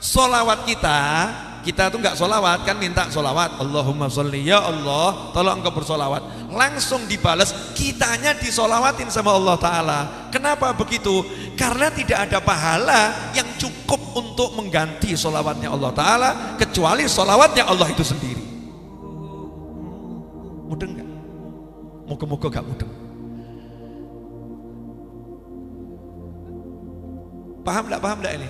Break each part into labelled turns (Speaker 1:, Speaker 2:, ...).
Speaker 1: Solawat kita tuh nggak solawat kan, minta solawat, Allahumma sholli, ya Allah tolong engkau bersolawat, langsung dibalas, kitanya disolawatin sama Allah Ta'ala. Kenapa begitu? Karena tidak ada pahala yang cukup untuk mengganti solawatnya Allah Ta'ala kecuali solawatnya Allah itu sendiri. Mudeng nggak? Moga-moga gak mudeng. Paham enggak ini?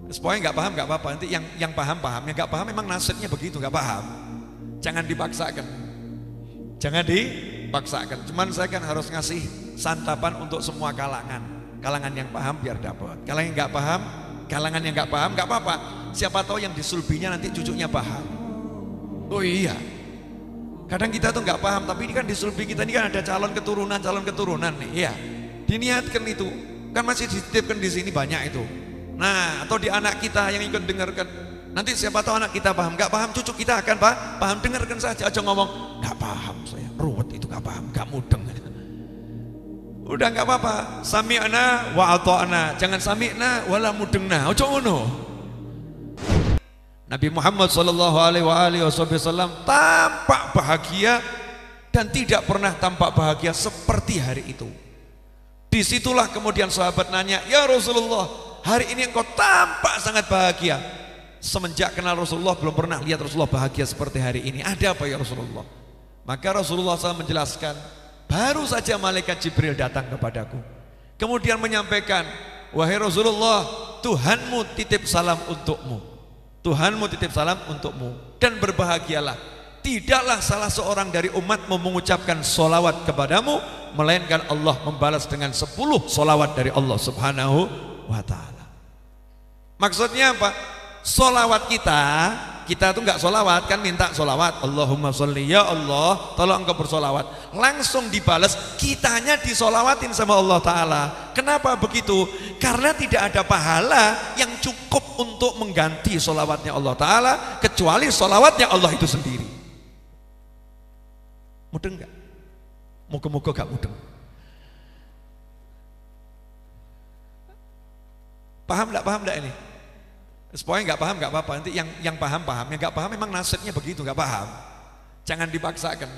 Speaker 1: Pokoknya nggak paham nggak apa-apa, nanti yang paham, yang nggak paham memang nasibnya begitu, nggak paham. Jangan dipaksakan, cuman saya kan harus ngasih santapan untuk semua kalangan yang paham biar dapat, kalangan yang nggak paham nggak apa-apa, siapa tahu yang disulbinya nanti cucunya paham. Oh iya, kadang kita tuh nggak paham, tapi ini kan disulbi kita ini kan ada calon keturunan nih, iya, diniatkan itu, kan masih dititipkan di sini banyak itu. Nah, atau di anak kita yang ikut dengarkan, nanti siapa tahu anak kita paham, nggak paham cucu kita akan paham, dengarkan saja, aja ngomong nggak paham saya, ruwet itu nggak paham, nggak mudeng. Udah nggak apa-apa, sami'na wa ata'na, jangan sami'na wala mudengna, ojo ngono. Nabi Muhammad sallallahu alaihi wasallam tampak bahagia dan tidak pernah tampak bahagia seperti hari itu. Disitulah kemudian sahabat nanya, ya Rasulullah, hari ini engkau tampak sangat bahagia. Semenjak kenal Rasulullah belum pernah lihat Rasulullah bahagia seperti hari ini. Ada apa ya Rasulullah? Maka Rasulullah SAW menjelaskan, baru saja malaikat Jibril datang kepadaku, kemudian menyampaikan, wahai Rasulullah, Tuhanmu titip salam untukmu, dan berbahagialah, tidaklah salah seorang dari umatmu mengucapkan solawat kepadamu melainkan Allah membalas dengan 10 solawat dari Allah Subhanahu wa ta'ala. Maksudnya apa? Solawat kita tuh nggak solawat kan, minta solawat, Allahumma sholli, ya Allah tolong engkau bersolawat, langsung dibalas, kitanya disolawatin sama Allah Ta'ala. Kenapa begitu? Karena tidak ada pahala yang cukup untuk mengganti solawatnya Allah Ta'ala kecuali solawatnya Allah itu sendiri. Mudeng nggak? Moga-moga gak mudeng. Paham enggak ini? Pokoknya nggak paham nggak apa-apa, nanti yang paham, yang nggak paham memang nasibnya begitu, nggak paham. Jangan dipaksakan,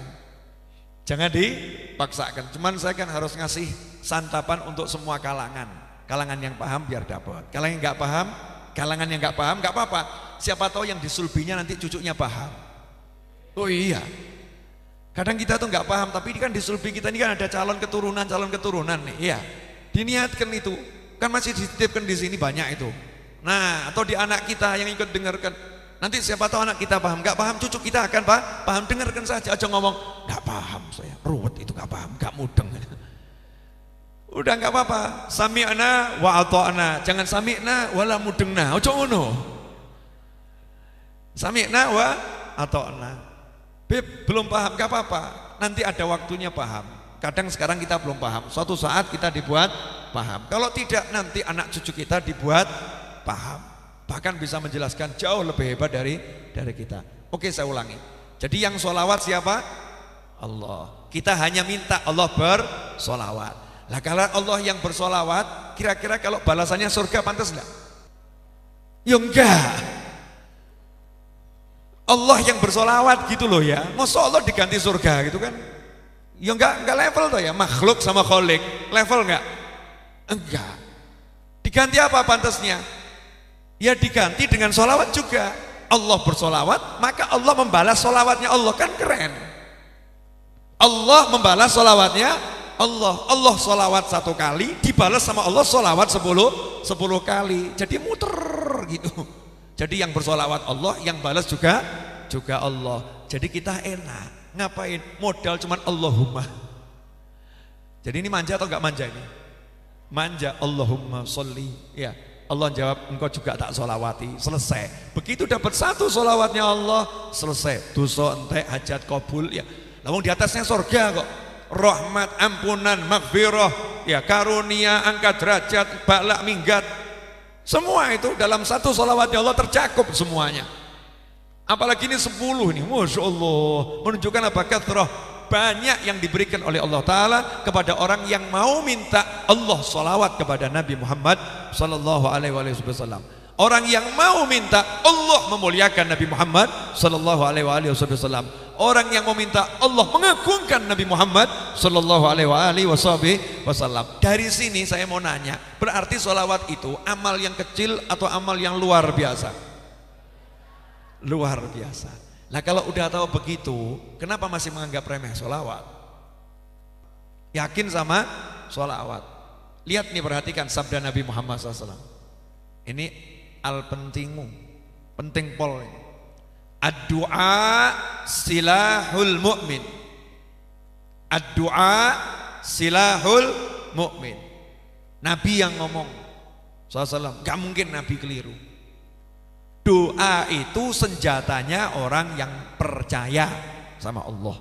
Speaker 1: cuman saya kan harus ngasih santapan untuk semua kalangan yang paham biar dapat, kalangan yang nggak paham nggak apa-apa, siapa tahu yang disulbinya nanti cucunya paham. Oh iya, kadang kita tuh nggak paham, tapi ini kan disulbi kita ini kan ada calon keturunan nih, iya, diniatkan itu, kan masih dititipkan di sini banyak itu. Nah, atau di anak kita yang ikut dengarkan, nanti siapa tahu anak kita paham, nggak paham cucu kita akan paham, dengarkan saja, aja ngomong nggak paham saya, ruwet itu nggak paham, nggak mudeng. Udah nggak apa-apa, sami'na wa ata'na, jangan sami'na wala mudengna, ojo ngono. Sami'na wa ata'na. Beb, belum paham, nggak apa-apa, nanti ada waktunya paham. Kadang sekarang kita belum paham, suatu saat kita dibuat paham. Kalau tidak, nanti anak cucu kita dibuat paham, bahkan bisa menjelaskan jauh lebih hebat dari kita. Oke, saya ulangi. Jadi yang sholawat siapa? Allah. Kita hanya minta Allah bersolawat. Lah kalau Allah yang bersolawat, kira-kira kalau balasannya surga pantas enggak? Ya enggak. Allah yang bersolawat gitu loh ya. Masa Allah diganti surga gitu kan? Ya enggak level tuh ya, makhluk sama kholik level enggak? Enggak. Diganti apa pantasnya? Ya diganti dengan solawat juga. Allah bersolawat, maka Allah membalas solawatnya Allah, kan keren. Allah membalas solawatnya Allah solawat 1 kali, dibalas sama Allah solawat 10 kali. Jadi muter gitu. Jadi yang bersolawat Allah, yang balas juga Allah. Jadi kita enak. Ngapain? Modal cuman Allahumma. Jadi ini manja atau enggak manja ini? Manja, Allahumma sholli, ya. Allah jawab, engkau juga tak solawati, selesai. Begitu dapat 1 solawatnya Allah, selesai. Dosa entek, hajat kabul, ya. Lalu di atasnya surga kok, rahmat, ampunan, maghfirah, ya, karunia, angkat derajat, balak minggat, semua itu dalam 1 solawatnya Allah tercakup semuanya. Apalagi ini 10 nih, Masya Allah, menunjukkan apa? Kathrah, banyak yang diberikan oleh Allah Ta'ala kepada orang yang mau minta Allah salawat kepada Nabi Muhammad Sallallahu Alaihi Wasallam. Orang yang mau minta, Allah memuliakan Nabi Muhammad sallallahu alaihi wasallam. Orang yang mau minta, Allah mengagungkan Nabi Muhammad sallallahu alaihi wasallam. Dari sini saya mau nanya, berarti sholawat itu amal yang kecil atau amal yang luar biasa? Luar biasa. Nah kalau udah tahu begitu, kenapa masih menganggap remeh sholawat? Yakin sama sholawat. Lihat nih, perhatikan sabda Nabi Muhammad SAW. Ini al-pentingmu, penting pol. Ad-du'a silahul mu'min. Ad-du'a silahul mu'min. Nabi yang ngomong SAW, gak mungkin Nabi keliru. Doa itu senjatanya orang yang percaya sama Allah.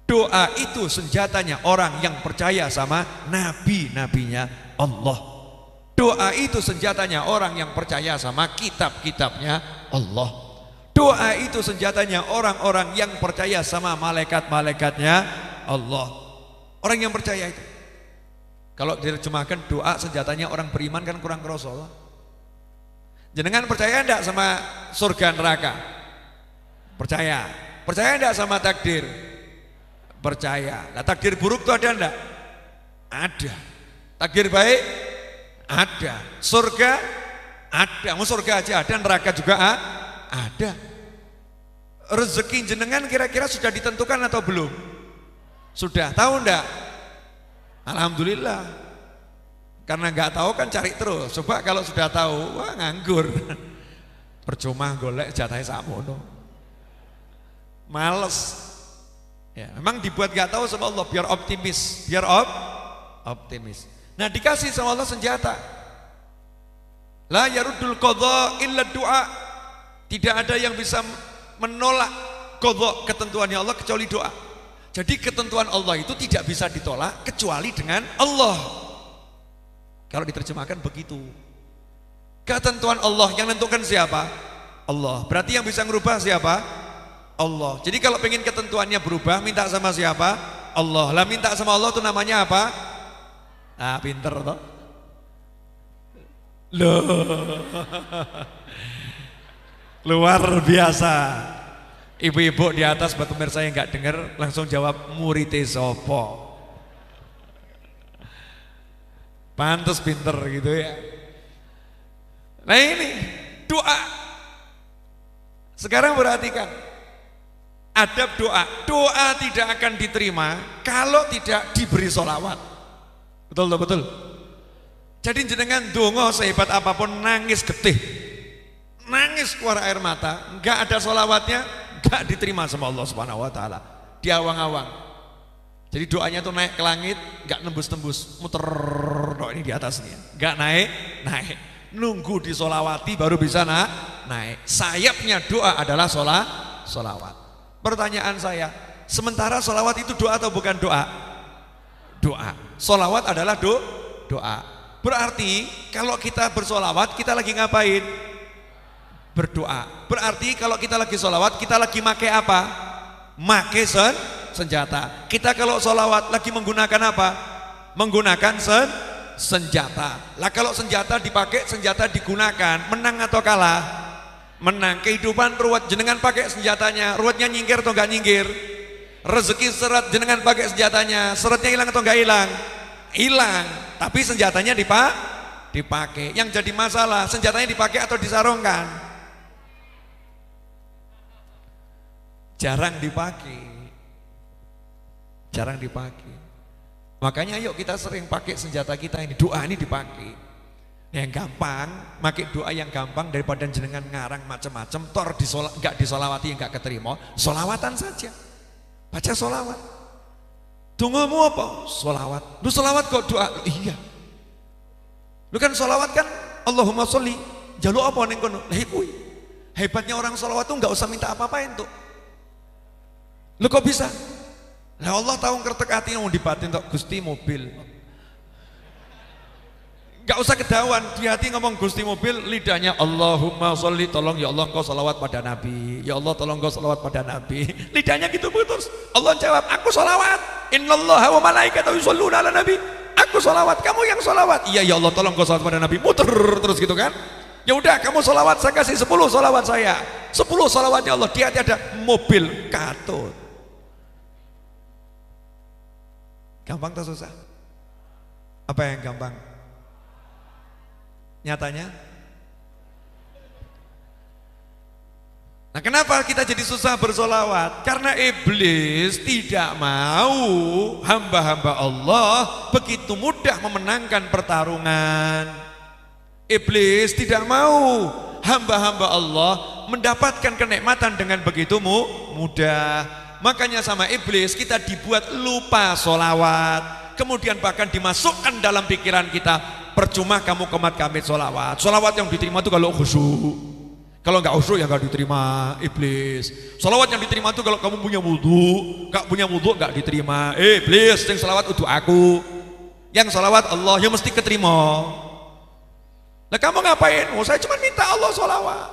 Speaker 1: Doa itu senjatanya orang yang percaya sama nabi-nabinya Allah. Doa itu senjatanya orang yang percaya sama kitab-kitabnya Allah. Doa itu senjatanya orang-orang yang percaya sama malaikat-malaikatnya Allah. Orang yang percaya itu. Kalau diterjemahkan doa senjatanya orang beriman kan kurang kerasa. Jenengan percaya enggak sama surga neraka? Percaya. Percaya enggak sama takdir? Percaya. Nah, takdir buruk itu ada enggak? Ada. Takdir baik? Ada. Surga? Ada. Mau surga aja ada, neraka juga ada. Rezeki jenengan kira-kira sudah ditentukan atau belum? Sudah. Tahu enggak? Alhamdulillah. Karena enggak tahu kan cari terus. Coba kalau sudah tahu, wah nganggur. Percuma golek jatahnya samono. Males. Ya, memang dibuat enggak tahu sama Allah biar optimis, biar optimis. Nah dikasih sama Allah senjata. La yaruddul qadha illa du'a. Tidak ada yang bisa menolak qadha, ketentuannya Allah, kecuali doa. Jadi ketentuan Allah itu tidak bisa ditolak kecuali dengan Allah. Kalau diterjemahkan begitu. Ketentuan Allah yang menentukan siapa? Allah. Berarti yang bisa merubah siapa? Allah. Jadi kalau pengen ketentuannya berubah, minta sama siapa? Allah. Lah minta sama Allah itu namanya apa? Ah, pinter toh. Loh. Luar biasa. Ibu-ibu di atas buat pemirsa yang nggak dengar langsung jawab murite sopo. Pantes pinter gitu ya. Nah ini doa. Sekarang perhatikan. Adab doa. Doa tidak akan diterima kalau tidak diberi sholawat. Betul, betul. Jadi jenengan dongo sehebat apapun nangis getih, nangis keluar air mata, enggak ada sholawatnya, enggak diterima sama Allah Subhanahu Wa Taala. Diawang-awang. Jadi doanya tuh naik ke langit, enggak nembus-nembus, muter ini di atasnya, enggak naik. Nunggu disolawati baru bisa naik. Sayapnya doa adalah sholawat. Pertanyaan saya, sementara sholawat itu doa atau bukan doa? Doa. Sholawat adalah doa. Berarti kalau kita bersolawat kita lagi ngapain? Berdoa. Berarti kalau kita lagi sholawat kita lagi make apa? Make senjata. Kita kalau sholawat lagi menggunakan apa? Menggunakan senjata. Lah kalau senjata dipakai, senjata digunakan, menang atau kalah? Menang. Kehidupan ruwet, jenengan pakai senjatanya, ruwetnya nyingkir atau enggak nyingkir? Rezeki seret, jenengan pakai senjatanya, seretnya hilang atau enggak hilang? Hilang. Tapi senjatanya dipakai. Yang jadi masalah, senjatanya dipakai atau disarungkan? Jarang dipakai. Jarang dipakai. Makanya yuk kita sering pakai senjata kita ini, doa ini dipakai. Yang gampang, pakai doa yang gampang daripada jenengan ngarang macam-macam, tor enggak disolawati, enggak keterima, solawatan saja. Baca solawat. Tunggumu apa? Solawat. Lu solawat kok doa? Iya. Lu kan solawat kan Allahumma sholli. Jaluk apa ning kono? Lah iku. Hebatnya orang solawat tuh enggak usah minta apa-apain tuh. Lu kok bisa? Lah Allah tahu ngertek hati mau dibatin tok Gusti mobil. Gak usah kedawan di hati ngomong Gusti mobil, lidahnya Allahumma sholli, tolong ya Allah kau salawat pada Nabi. Ya Allah tolong kau salawat pada Nabi. Lidahnya gitu putus. Allah jawab, aku salawat. Innallaha wa malaikatahu yusholluna ala nabi. Aku salawat, kamu yang salawat. Iya ya Allah tolong kau salawat pada Nabi. Muter terus gitu kan. Ya udah, kamu sholawat, saya kasih 10 sholawat saya. 10 sholawatnya Allah, di hati ada mobil katut. Gampang atau susah? Apa yang gampang? Nyatanya? Nah, kenapa kita jadi susah bersolawat? Karena iblis tidak mau hamba-hamba Allah begitu mudah memenangkan pertarungan. Iblis tidak mau hamba-hamba Allah mendapatkan kenikmatan dengan begitu mudah. Makanya sama iblis kita dibuat lupa solawat. Kemudian bahkan dimasukkan dalam pikiran kita, percuma kamu komat kamit solawat. Solawat yang diterima itu kalau khusyuk. Kalau nggak khusyuk ya nggak diterima iblis. Salawat yang diterima itu kalau kamu punya wudhu, nggak punya wudhu nggak diterima. Iblis yang salawat untuk aku, yang salawat Allah yang mesti keterima. Nah kamu ngapain? Oh saya cuma minta Allah salawat.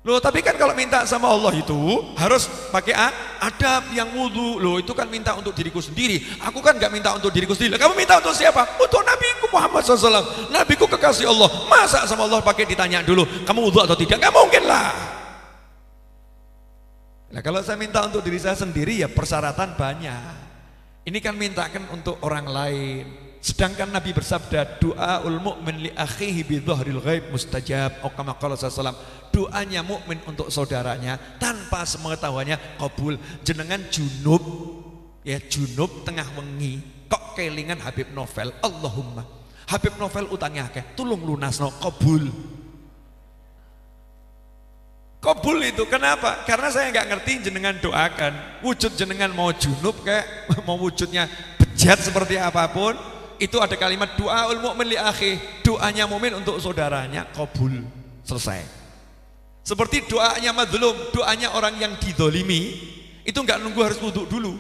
Speaker 1: Loh tapi kan kalau minta sama Allah itu harus pakai adab yang wudhu. Loh itu kan minta untuk diriku sendiri. Aku kan nggak minta untuk diriku sendiri. Kamu minta untuk siapa? Untuk Nabiku Muhammad SAW. Nabiku kekasih Allah. Masa sama Allah pakai ditanya dulu, kamu wudhu atau tidak? Nggak mungkin lah. Nah kalau saya minta untuk diri saya sendiri ya persyaratan banyak. Ini kan mintakan untuk orang lain. Sedangkan Nabi bersabda, doaul mu'min li akhihi bi dhahril ghaib mustajab. Kama qala sallallahu, doanya mukmin untuk saudaranya tanpa sepengetahuannya kabul. Jenengan junub, ya junub tengah wengi kok kelingan Habib Novel, Allahumma Habib Novel utangnya akeh, tulung lunasno, kabul. Kabul itu kenapa? Karena saya nggak ngerti jenengan doakan. Wujud jenengan mau junub kayak mau wujudnya bejat seperti apapun, itu ada kalimat doaul mu'min li akhi, doanya mukmin untuk saudaranya kabul, selesai. Seperti doanya madzlum, doanya orang yang didolimi, itu nggak nunggu harus wudhu dulu.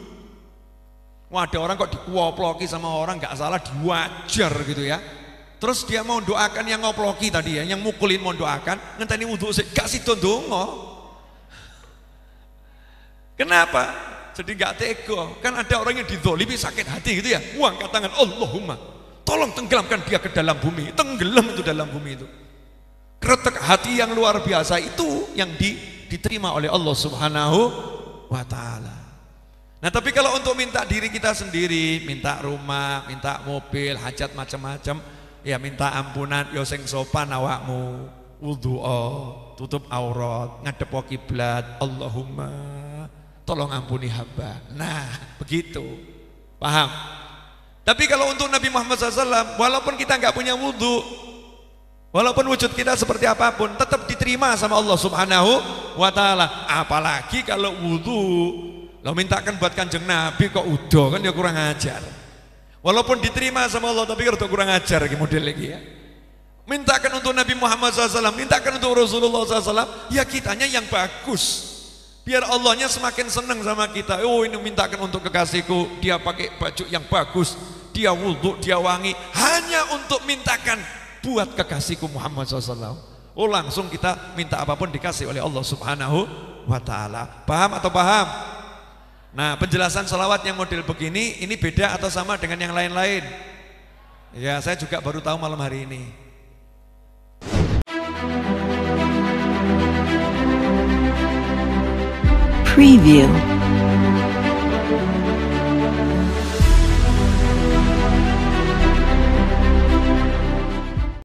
Speaker 1: Wah ada orang kok dikuoploki sama orang nggak salah diwajar gitu ya. Terus dia mau doakan yang ngoploki tadi ya, yang mukulin mau doakan, ngenteni wudhu sih, gak sido ndonga. Kenapa? Jadi gak tega. Kan ada orang yang dizolimi sakit hati gitu ya. Wah angkat tangan, Allahumma tolong tenggelamkan dia ke dalam bumi. Tenggelam itu dalam bumi itu. Kretek hati yang luar biasa itu yang diterima oleh Allah Subhanahu wa ta'ala. Nah tapi kalau untuk minta diri kita sendiri, minta rumah, minta mobil, hajat macam-macam, ya minta ampunan, yo sing sopan awakmu, wudhu'a, tutup aurat, ngadep kiblat, Allahumma tolong ampuni hamba. Nah begitu, paham? Tapi kalau untuk Nabi Muhammad SAW, walaupun kita nggak punya wudhu, walaupun wujud kita seperti apapun, tetap diterima sama Allah Subhanahu wa ta'ala. Apalagi kalau wudhu, lo mintakan buat Kanjeng Nabi kok udah, kan ya kurang ajar. Walaupun diterima sama Allah tapi kalau kurang ajar lagi model lagi ya. Mintakan untuk Nabi Muhammad SAW, mintakan untuk Rasulullah SAW, ya kitanya yang bagus. Biar Allahnya semakin senang sama kita. Oh ini mintakan untuk kekasihku, dia pakai baju yang bagus, dia wudhu, dia wangi, hanya untuk mintakan buat kekasihku Muhammad SAW. Oh langsung kita minta apapun dikasih oleh Allah Subhanahu wa ta'ala. Paham atau paham? Nah penjelasan sholawat yang model begini, ini beda atau sama dengan yang lain-lain? Ya saya juga baru tahu malam hari ini.
Speaker 2: Preview.